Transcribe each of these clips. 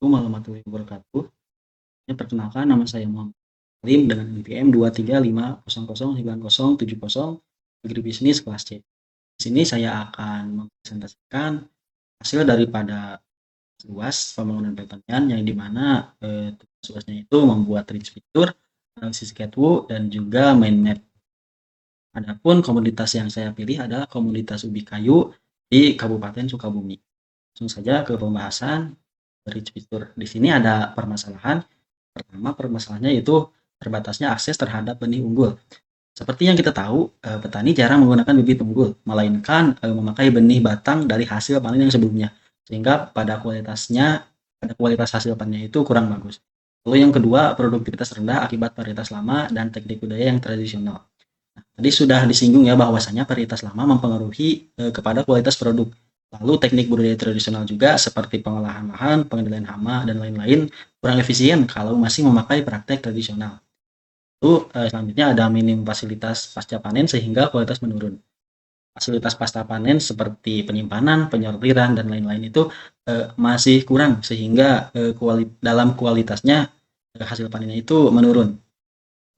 Warahmatullahi wabarakatuh. Ya, perkenalkan nama saya Muhammad Salim dengan NPM 235009070 Agribisnis kelas C. Di sini saya akan mempresentasikan hasil daripada UAS pembangunan pertanian yang dimana tugas UASnya itu membuat rich picture, analisis catwalk, dan juga mind map. Adapun komoditas yang saya pilih adalah komoditas ubi kayu di Kabupaten Sukabumi. Langsung saja ke pembahasan rich picture. Di sini ada permasalahan. Pertama, permasalahannya itu terbatasnya akses terhadap benih unggul. Seperti yang kita tahu, petani jarang menggunakan bibit unggul, melainkan memakai benih batang dari hasil panen yang sebelumnya, sehingga pada kualitas hasil panennya itu kurang bagus. Lalu yang kedua, produktivitas rendah akibat varietas lama dan teknik budaya yang tradisional. Nah, tadi sudah disinggung ya bahwasanya varietas lama mempengaruhi kepada kualitas produk. Lalu teknik budaya tradisional juga seperti pengolahan lahan, pengendalian hama, dan lain-lain kurang efisien kalau masih memakai praktek tradisional. Lalu selanjutnya ada minim fasilitas pasca panen sehingga kualitas menurun. Fasilitas pasca panen seperti penyimpanan, penyortiran, dan lain-lain itu masih kurang sehingga dalam kualitasnya hasil panennya itu menurun.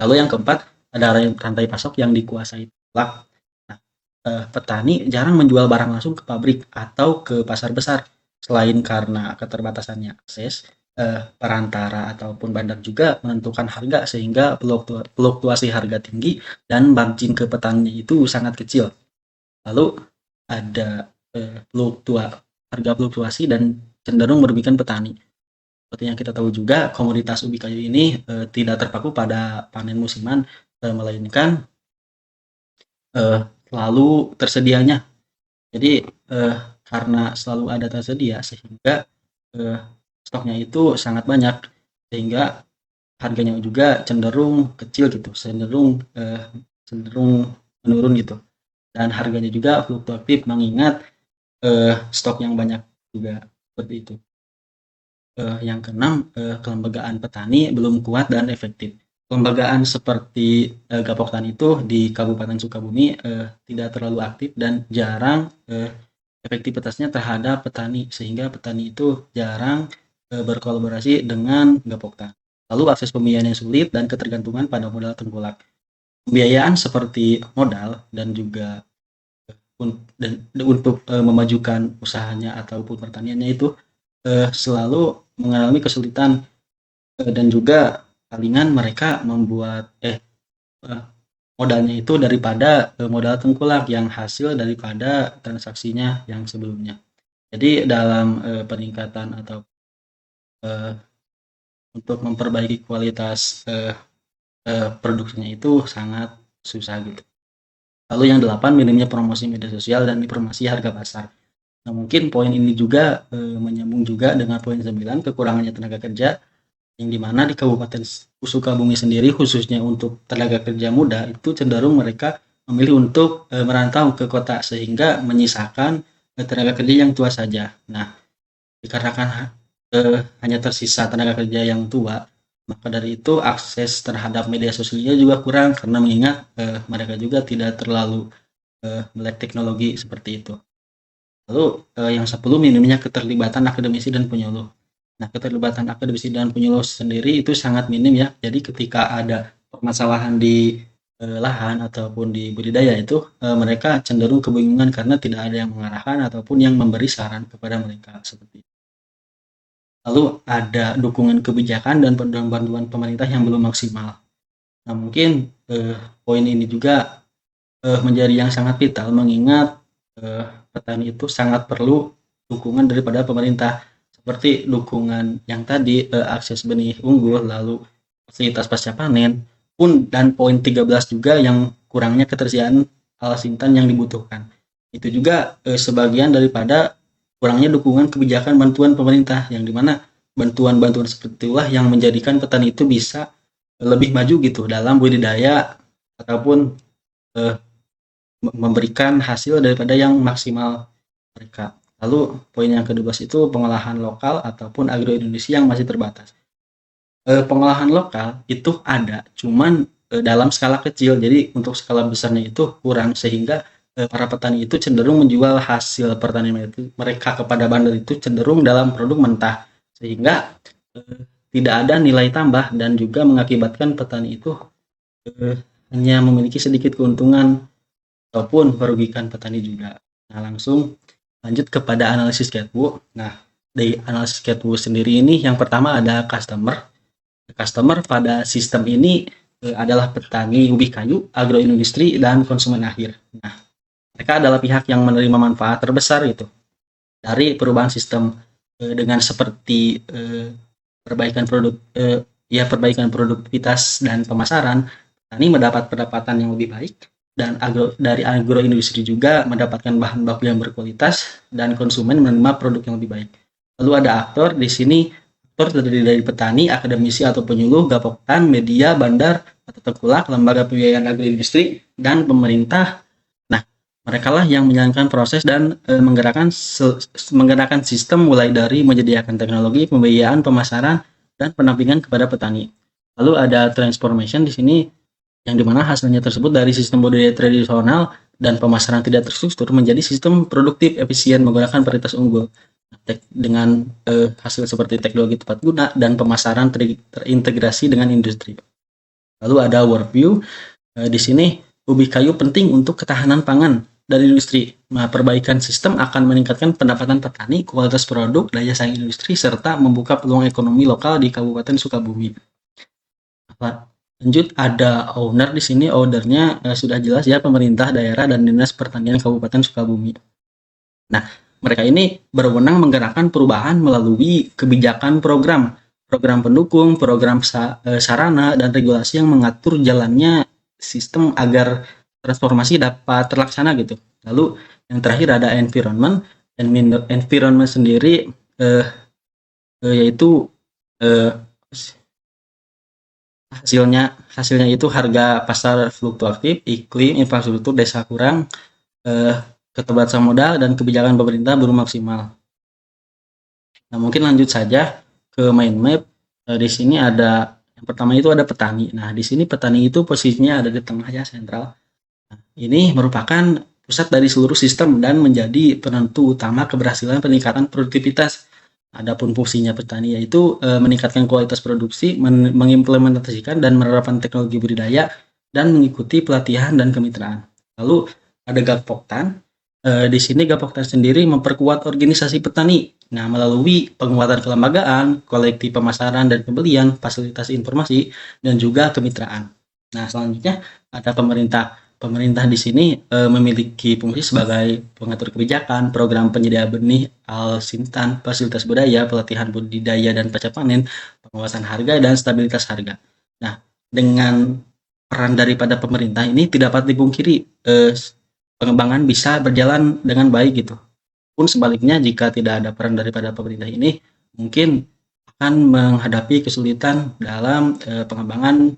Lalu yang keempat ada rantai pasok yang dikuasai telak. Nah, petani jarang menjual barang langsung ke pabrik atau ke pasar besar. Selain karena keterbatasannya akses, perantara ataupun bandar juga menentukan harga sehingga fluktuasi harga tinggi dan margin ke petani itu sangat kecil. Lalu ada harga fluktuasi dan cenderung merugikan petani. Seperti yang kita tahu juga, komoditas ubi kayu ini tidak terpaku pada panen musiman, melainkan selalu tersedianya. Jadi karena selalu ada tersedia sehingga stoknya itu sangat banyak sehingga harganya juga cenderung kecil gitu, cenderung menurun gitu. Dan harganya juga fluktuatif mengingat stok yang banyak juga seperti itu. Yang keenam, kelembagaan petani belum kuat dan efektif. Kelembagaan seperti Gapoktan itu di Kabupaten Sukabumi tidak terlalu aktif dan jarang efektivitasnya terhadap petani sehingga petani itu jarang berkolaborasi dengan Gapoktan. Lalu akses pembiayaan yang sulit dan ketergantungan pada modal tengkulak. Pembiayaan seperti modal dan juga untuk memajukan usahanya ataupun pertaniannya itu selalu mengalami kesulitan dan juga palingan mereka membuat modalnya itu daripada modal tengkulak yang hasil daripada transaksinya yang sebelumnya. Jadi dalam peningkatan atau untuk memperbaiki kualitas produksinya itu sangat susah gitu. Lalu yang 8, minimnya promosi media sosial dan informasi harga pasar. Nah, mungkin poin ini juga menyambung juga dengan poin 9, kekurangannya tenaga kerja, yang dimana di Kabupaten Sukabumi sendiri khususnya untuk tenaga kerja muda itu cenderung mereka memilih untuk merantau ke kota sehingga menyisakan tenaga kerja yang tua saja. Nah, dikarenakan hanya tersisa tenaga kerja yang tua, maka dari itu akses terhadap media sosialnya juga kurang karena mengingat mereka juga tidak terlalu melek teknologi seperti itu. Lalu yang 10, minimnya keterlibatan akademisi dan penyuluh. Nah, keterlibatan akademisi dan penyuluh sendiri itu sangat minim ya. Jadi ketika ada permasalahan di lahan ataupun di budidaya itu mereka cenderung kebingungan karena tidak ada yang mengarahkan ataupun yang memberi saran kepada mereka seperti itu. Lalu ada dukungan kebijakan dan bantuan pemerintah yang belum maksimal. Nah, mungkin poin ini juga menjadi yang sangat vital mengingat petani itu sangat perlu dukungan daripada pemerintah seperti dukungan yang tadi akses benih unggul, lalu fasilitas pasca panen pun, dan poin 13 juga yang kurangnya ketersediaan alas intan yang dibutuhkan. Itu juga sebagian daripada kurangnya dukungan kebijakan bantuan pemerintah yang dimana bantuan-bantuan seperti itulah yang menjadikan petani itu bisa lebih maju gitu dalam budidaya ataupun memberikan hasil daripada yang maksimal mereka. Lalu poin yang ke-12 itu pengolahan lokal ataupun agro-Indonesia yang masih terbatas. Pengolahan lokal itu ada, cuman dalam skala kecil. Jadi untuk skala besarnya itu kurang sehingga para petani itu cenderung menjual hasil pertanian mereka kepada bandar itu cenderung dalam produk mentah. sehingga tidak ada nilai tambah dan juga mengakibatkan petani itu hanya memiliki sedikit keuntungan ataupun merugikan petani juga. Nah, langsung lanjut kepada analisis Catwu. Nah, dari analisis Catwu sendiri ini yang pertama ada customer. Customer pada sistem ini adalah petani ubi kayu, agroindustri, dan konsumen akhir. Nah, mereka adalah pihak yang menerima manfaat terbesar itu dari perubahan sistem dengan seperti perbaikan perbaikan produktivitas dan pemasaran. Petani mendapat pendapatan yang lebih baik dan dari agroindustri juga mendapatkan bahan baku yang berkualitas dan konsumen menerima produk yang lebih baik. Lalu ada aktor di sini, aktor terdiri dari petani, akademisi atau penyuluh, gapoktan, media, bandar atau tengkulak, lembaga pembiayaan agroindustri, dan pemerintah. Nah, mereka lah yang menjalankan proses dan menggerakkan sistem mulai dari menyediakan teknologi, pembiayaan, pemasaran, dan pendampingan kepada petani. Lalu ada transformation di sini yang dimana hasilnya tersebut dari sistem budidaya tradisional dan pemasaran tidak terstruktur menjadi sistem produktif efisien menggunakan varietas unggul dengan hasil seperti teknologi tepat guna dan pemasaran terintegrasi dengan industri. Lalu ada worldview di sini ubi kayu penting untuk ketahanan pangan dari industri. Nah, perbaikan sistem akan meningkatkan pendapatan petani, kualitas produk, daya saing industri, serta membuka peluang ekonomi lokal di Kabupaten Sukabumi. Lanjut ada owner di sini, ownernya sudah jelas ya, pemerintah daerah dan Dinas Pertanian Kabupaten Sukabumi. Nah, mereka ini berwenang menggerakkan perubahan melalui kebijakan program pendukung, program sarana dan regulasi yang mengatur jalannya sistem agar transformasi dapat terlaksana gitu. Lalu yang terakhir ada environment. Environment sendiri yaitu hasilnya itu harga pasar fluktuatif, iklim, infrastruktur desa kurang, keterbatasan modal, dan kebijakan pemerintah belum maksimal. Nah, mungkin lanjut saja ke mind map. Di sini ada yang pertama itu ada petani. Nah, di sini petani itu posisinya ada di tengah ya, sentral. Nah, ini merupakan pusat dari seluruh sistem dan menjadi penentu utama keberhasilan peningkatan produktivitas. Adapun fungsinya petani yaitu meningkatkan kualitas produksi, mengimplementasikan dan menerapkan teknologi budidaya, dan mengikuti pelatihan dan kemitraan. Lalu ada Gapoktan. Di sini Gapoktan sendiri memperkuat organisasi petani. Nah, melalui penguatan kelembagaan, kolektif pemasaran dan pembelian, fasilitas informasi, dan juga kemitraan. Nah, selanjutnya ada pemerintah. Pemerintah di sini memiliki fungsi sebagai pengatur kebijakan, program penyedia benih, al-sintan, fasilitas budaya, pelatihan budidaya dan pasca panen, pengawasan harga, dan stabilitas harga. Nah, dengan peran daripada pemerintah ini tidak dapat dipungkiri pengembangan bisa berjalan dengan baik gitu. Pun sebaliknya jika tidak ada peran daripada pemerintah ini, mungkin akan menghadapi kesulitan dalam pengembangan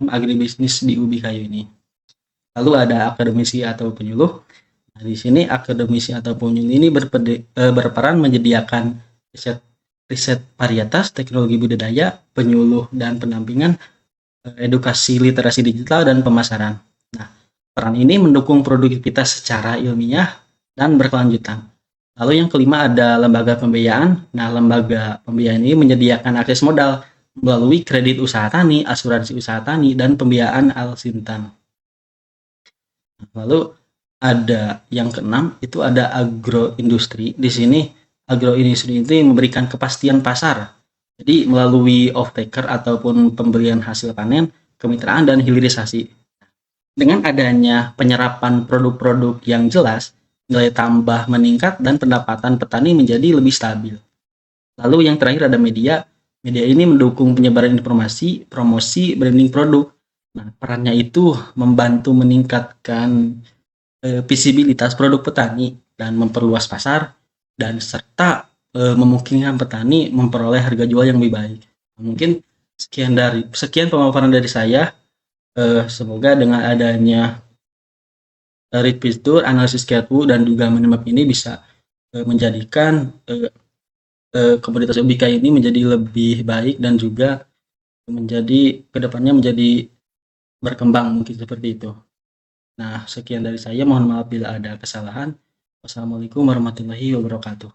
agribisnis di ubi kayu ini. Lalu ada akademisi atau penyuluh. Nah, di sini akademisi atau penyuluh ini berperan menyediakan riset varietas, teknologi budidaya, penyuluh dan pendampingan, edukasi literasi digital, dan pemasaran. Nah, peran ini mendukung produktivitas secara ilmiah dan berkelanjutan. Lalu yang kelima ada lembaga pembiayaan. Nah, lembaga pembiayaan ini menyediakan akses modal melalui kredit usaha tani, asuransi usaha tani, dan pembiayaan al-sintan. Lalu ada yang keenam itu ada agroindustri. Di sini agroindustri itu memberikan kepastian pasar. Jadi melalui off-taker ataupun pembelian hasil panen, kemitraan, dan hilirisasi. Dengan adanya penyerapan produk-produk yang jelas, nilai tambah meningkat dan pendapatan petani menjadi lebih stabil. Lalu yang terakhir ada media. Media ini mendukung penyebaran informasi, promosi, branding produk. Nah, perannya itu membantu meningkatkan visibilitas produk petani dan memperluas pasar, dan serta memungkinkan petani memperoleh harga jual yang lebih baik. Mungkin sekian pemaparan dari saya. Semoga dengan adanya read fitur, analisis Catwu, dan juga mind map ini bisa menjadikan komunitas ubi kayu ini menjadi lebih baik dan juga menjadi kedepannya menjadi berkembang, mungkin seperti itu. Nah, sekian dari saya. Mohon maaf bila ada kesalahan. Wassalamualaikum warahmatullahi wabarakatuh.